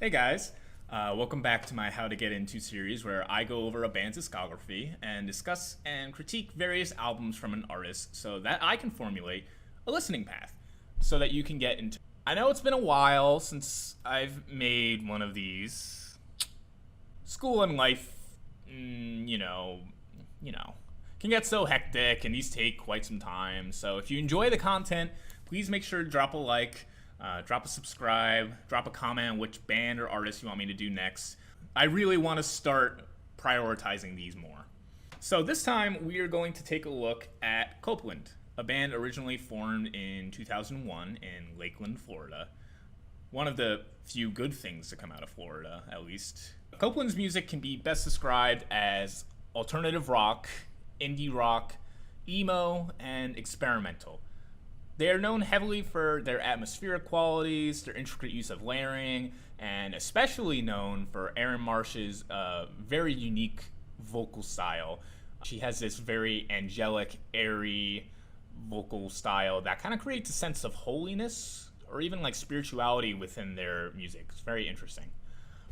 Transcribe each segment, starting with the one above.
Hey guys, welcome back to my How to Get Into series where I go over a band's discography and discuss and critique various albums from an artist so that I can formulate a listening path so that you can get into. I know it's been a while since I've made one of these. School and life, can get so hectic and these take quite some time. So if you enjoy the content, please make sure to drop a like. Drop a subscribe, drop a comment on which band or artist you want me to do next. I really want to start prioritizing these more. So this time we are going to take a look at Copeland, a band originally formed in 2001 in Lakeland, Florida. One of the few good things to come out of Florida, at least. Copeland's music can be best described as alternative rock, indie rock, emo, and experimental. They are known heavily for their atmospheric qualities, their intricate use of layering, and especially known for Erin Marsh's very unique vocal style. She has this very angelic, airy vocal style that kind of creates a sense of holiness or even like spirituality within their music. It's very interesting.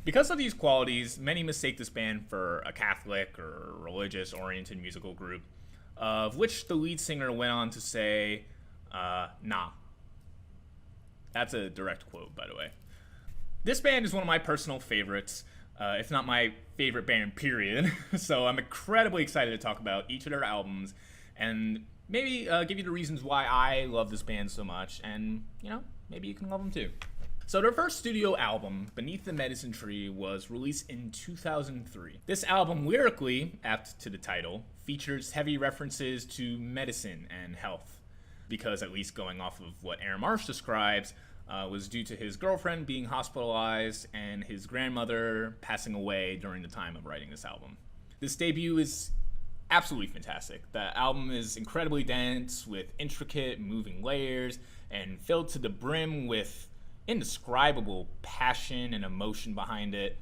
Because of these qualities, many mistake this band for a Catholic or religious-oriented musical group, of which the lead singer went on to say, nah. That's a direct quote, by the way. This band is one of my personal favorites, if not my favorite band, period. So I'm incredibly excited to talk about each of their albums and maybe give you the reasons why I love this band so much, and, maybe you can love them too. So their first studio album, Beneath the Medicine Tree, was released in 2003. This album, lyrically, apt to the title, features heavy references to medicine and health, because at least going off of what Erin Marsh describes, was due to his girlfriend being hospitalized and his grandmother passing away during the time of writing this album. This debut is absolutely fantastic. The album is incredibly dense with intricate moving layers and filled to the brim with indescribable passion and emotion behind it.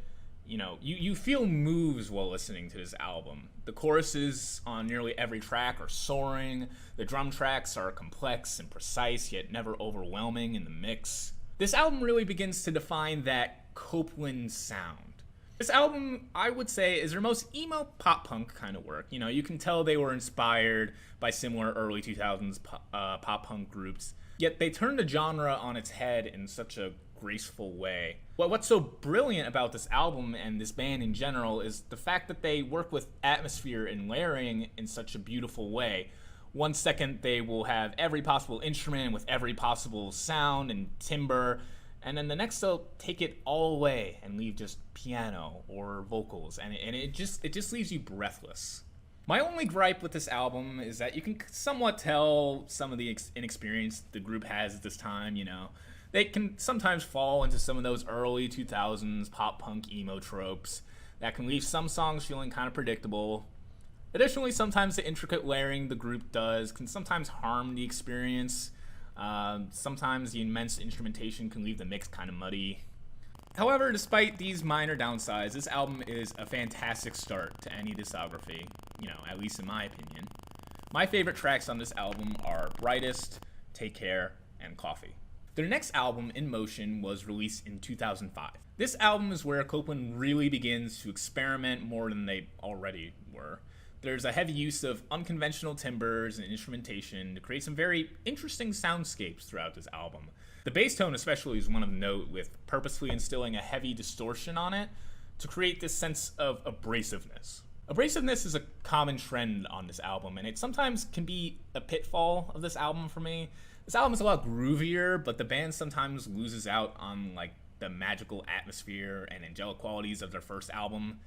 You feel moves while listening to this album. The choruses on nearly every track are soaring. The drum tracks are complex and precise, yet never overwhelming in the mix. This album really begins to define that Copeland sound. This album, I would say, is their most emo pop-punk kind of work. You can tell they were inspired by similar early 2000s pop-punk groups, yet they turned the genre on its head in such a graceful way. What's so brilliant about this album and this band in general is the fact that they work with atmosphere and layering in such a beautiful way. One second they will have every possible instrument with every possible sound and timbre, and then the next they'll take it all away and leave just piano or vocals, and it just leaves you breathless. My only gripe with this album is that you can somewhat tell some of the inexperience the group has at this time. They can sometimes fall into some of those early 2000s pop-punk emo tropes that can leave some songs feeling kind of predictable. Additionally, sometimes the intricate layering the group does can sometimes harm the experience. Sometimes the immense instrumentation can leave the mix kind of muddy. However, despite these minor downsides, this album is a fantastic start to any discography, at least in my opinion. My favorite tracks on this album are Brightest, Take Care, and Coffee. Their next album, In Motion, was released in 2005. This album is where Copeland really begins to experiment more than they already were. There's a heavy use of unconventional timbres and instrumentation to create some very interesting soundscapes throughout this album. The bass tone especially is one of note, with purposefully instilling a heavy distortion on it to create this sense of abrasiveness. Abrasiveness is a common trend on this album, and it sometimes can be a pitfall of this album for me. This album is a lot groovier, but the band sometimes loses out on the magical atmosphere and angelic qualities of their first album.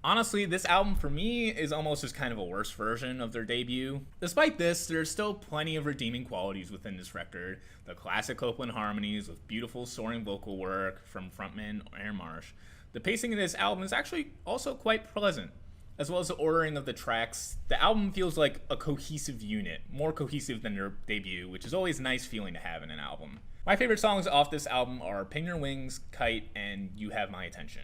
Honestly, this album for me is almost just kind of a worse version of their debut. Despite this, there's still plenty of redeeming qualities within this record. The classic Copeland harmonies with beautiful soaring vocal work from frontman Erin Marsh. The pacing of this album is actually also quite pleasant, as well as the ordering of the tracks. The album feels like a cohesive unit, more cohesive than their debut, which is always a nice feeling to have in an album. My favorite songs off this album are Pin Your Wings, Kite, and You Have My Attention.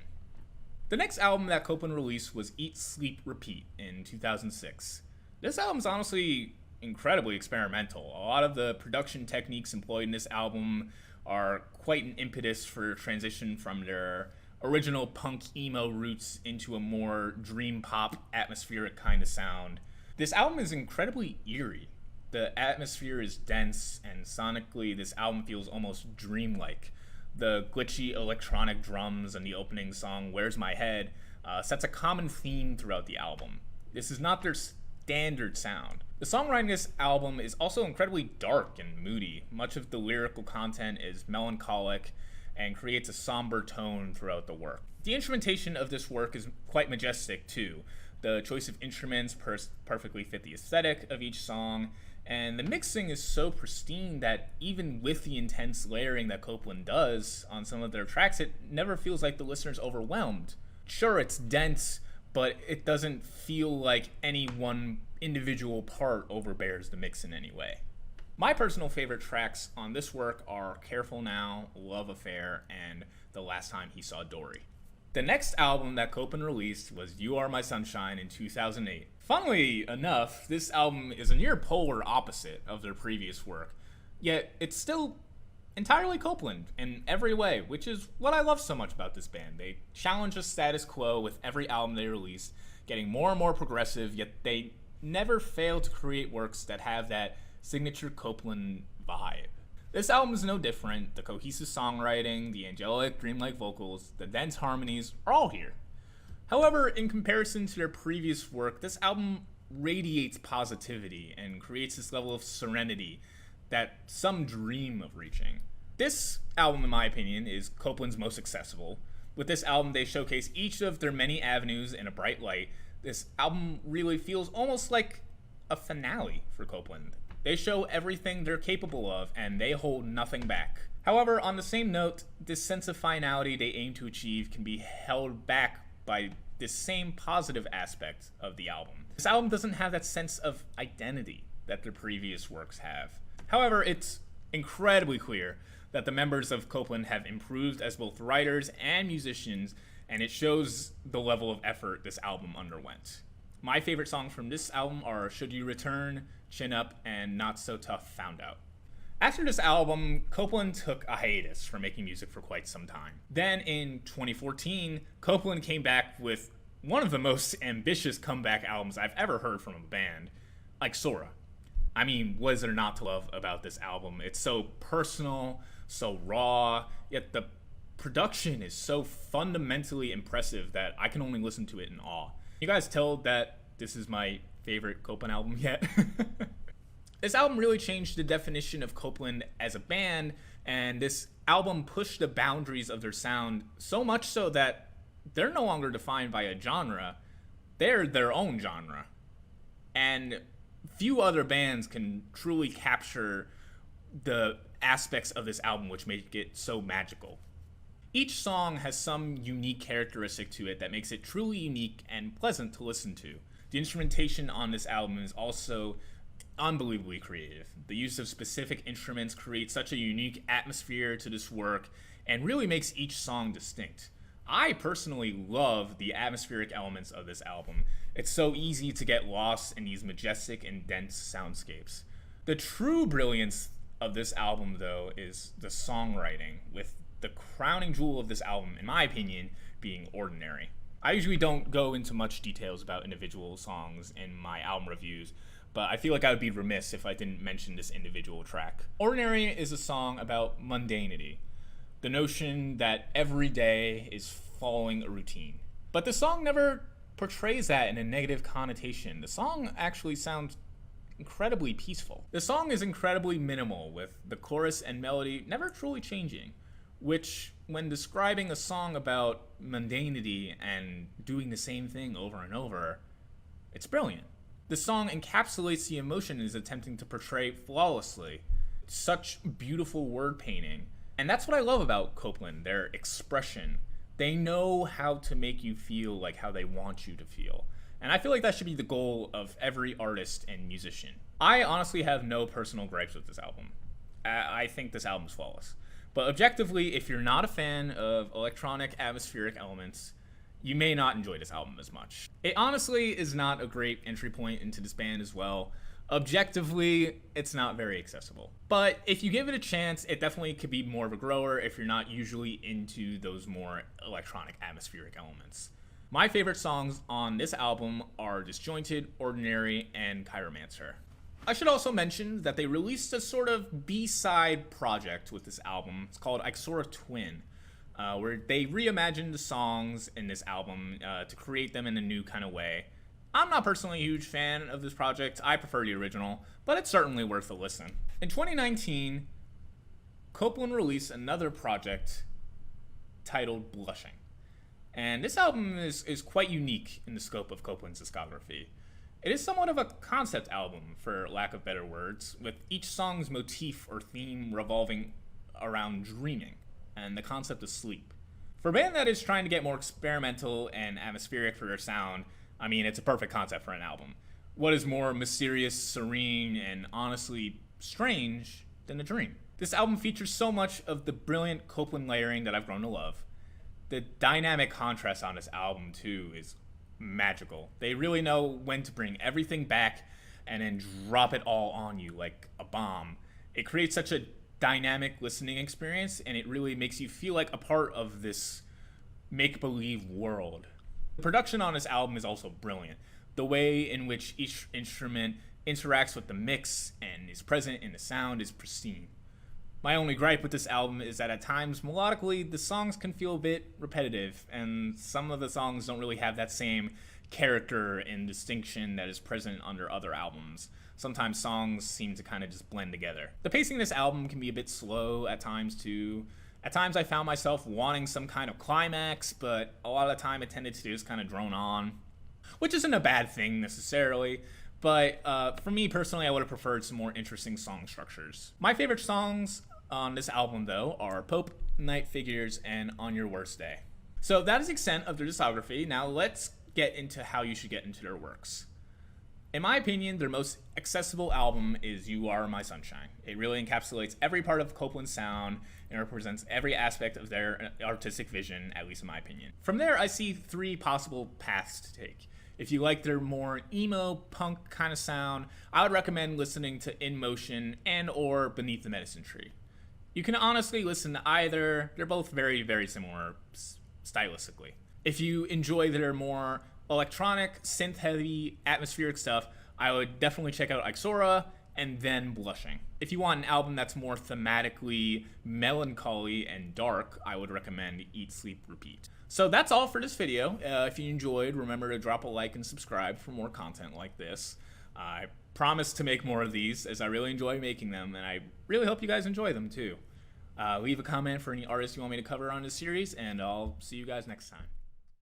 The next album that Copeland released was Eat, Sleep, Repeat in 2006. This album's honestly incredibly experimental. A lot of the production techniques employed in this album are quite an impetus for transition from their original punk emo roots into a more dream pop atmospheric kind of sound. This album is incredibly eerie. The atmosphere is dense, and sonically this album feels almost dreamlike. The glitchy electronic drums in the opening song Where's My Head sets a common theme throughout the album. This is not their standard sound. The songwriting of this album is also incredibly dark and moody. Much of the lyrical content is melancholic and creates a somber tone throughout the work. The instrumentation of this work is quite majestic too. The choice of instruments perfectly fit the aesthetic of each song, and the mixing is so pristine that even with the intense layering that Copeland does on some of their tracks, it never feels like the listener's overwhelmed. Sure, it's dense, but it doesn't feel like any one individual part overbears the mix in any way. My personal favorite tracks on this work are Careful Now, Love Affair, and The Last Time He Saw Dory. The next album that Copeland released was You Are My Sunshine in 2008. Funnily enough, this album is a near polar opposite of their previous work, yet it's still entirely Copeland in every way, which is what I love so much about this band. They challenge the status quo with every album they release, getting more and more progressive, yet they never fail to create works that have that signature Copeland vibe. This album is no different. The cohesive songwriting, the angelic, dreamlike vocals, the dense harmonies are all here. However, in comparison to their previous work, this album radiates positivity and creates this level of serenity that some dream of reaching. This album, in my opinion, is Copeland's most accessible. With this album, they showcase each of their many avenues in a bright light. This album really feels almost like a finale for Copeland. They show everything they're capable of, and they hold nothing back. However, on the same note, this sense of finality they aim to achieve can be held back by this same positive aspect of the album. This album doesn't have that sense of identity that their previous works have. However, it's incredibly clear that the members of Copeland have improved as both writers and musicians, and it shows the level of effort this album underwent. My favorite songs from this album are Should You Return, Chin Up, and Not So Tough Found Out. After this album, Copeland took a hiatus from making music for quite some time. Then in 2014, Copeland came back with one of the most ambitious comeback albums I've ever heard from a band, Ixora. I mean, what is there not to love about this album? It's so personal, so raw, yet the production is so fundamentally impressive that I can only listen to it in awe. You guys tell that this is my favorite Copeland album yet? This album really changed the definition of Copeland as a band, and this album pushed the boundaries of their sound so much so that they're no longer defined by a genre. They're their own genre. And few other bands can truly capture the aspects of this album which make it so magical. Each song has some unique characteristic to it that makes it truly unique and pleasant to listen to. The instrumentation on this album is also unbelievably creative. The use of specific instruments creates such a unique atmosphere to this work and really makes each song distinct. I personally love the atmospheric elements of this album. It's so easy to get lost in these majestic and dense soundscapes. The true brilliance of this album, though, is the songwriting, with the crowning jewel of this album, in my opinion, being Ordinary. I usually don't go into much details about individual songs in my album reviews, but I feel like I would be remiss if I didn't mention this individual track. Ordinary is a song about mundanity, the notion that every day is following a routine. But the song never portrays that in a negative connotation. The song actually sounds incredibly peaceful. The song is incredibly minimal, with the chorus and melody never truly changing, which, when describing a song about mundanity and doing the same thing over and over, it's brilliant. The song encapsulates the emotion it is attempting to portray flawlessly. Such beautiful word painting. And that's what I love about Copeland, their expression. They know how to make you feel like how they want you to feel. And I feel like that should be the goal of every artist and musician. I honestly have no personal gripes with this album. I think this album's flawless. But objectively, if you're not a fan of electronic atmospheric elements, you may not enjoy this album as much. It honestly is not a great entry point into this band as well. Objectively, it's not very accessible. But if you give it a chance, it definitely could be more of a grower if you're not usually into those more electronic atmospheric elements. My favorite songs on this album are Disjointed, Ordinary, and Chiromancer. I should also mention that they released a sort of B-side project with this album. It's called Ixora Twin, where they reimagined the songs in this album to create them in a new kind of way. I'm not personally a huge fan of this project. I prefer the original, but it's certainly worth a listen. In 2019, Copeland released another project titled Blushing. And this album is quite unique in the scope of Copeland's discography. It is somewhat of a concept album, for lack of better words, with each song's motif or theme revolving around dreaming and the concept of sleep. For a band that is trying to get more experimental and atmospheric for their sound, I mean, it's a perfect concept for an album. What is more mysterious, serene, and honestly strange than a dream? This album features so much of the brilliant Copeland layering that I've grown to love. The dynamic contrast on this album, too, is magical. They really know when to bring everything back and then drop it all on you like a bomb. It creates such a dynamic listening experience, and it really makes you feel like a part of this make-believe world. The production on this album is also brilliant. The way in which each instrument interacts with the mix and is present in the sound is pristine. My only gripe with this album is that at times, melodically, the songs can feel a bit repetitive, and some of the songs don't really have that same character and distinction that is present under other albums. Sometimes songs seem to kind of just blend together. The pacing of this album can be a bit slow at times, too. At times I found myself wanting some kind of climax, but a lot of the time it tended to just kind of drone on, which isn't a bad thing necessarily, but for me personally, I would have preferred some more interesting song structures. My favorite songs on this album, though, are Pope, Night Figures, and On Your Worst Day. So that is the extent of their discography. Now let's get into how you should get into their works. In my opinion, their most accessible album is You Are My Sunshine. It really encapsulates every part of Copeland's sound and represents every aspect of their artistic vision, at least in my opinion. From there, I see three possible paths to take. If you like their more emo, punk kind of sound, I would recommend listening to In Motion and or Beneath the Medicine Tree. You can honestly listen to either. They're both very, very similar stylistically. If you enjoy their more electronic, synth-heavy, atmospheric stuff, I would definitely check out Ixora and then Blushing. If you want an album that's more thematically melancholy and dark, I would recommend Eat, Sleep, Repeat. So that's all for this video. If you enjoyed, remember to drop a like and subscribe for more content like this. I promise to make more of these, as I really enjoy making them, and I really hope you guys enjoy them too. Leave a comment for any artists you want me to cover on this series, and I'll see you guys next time.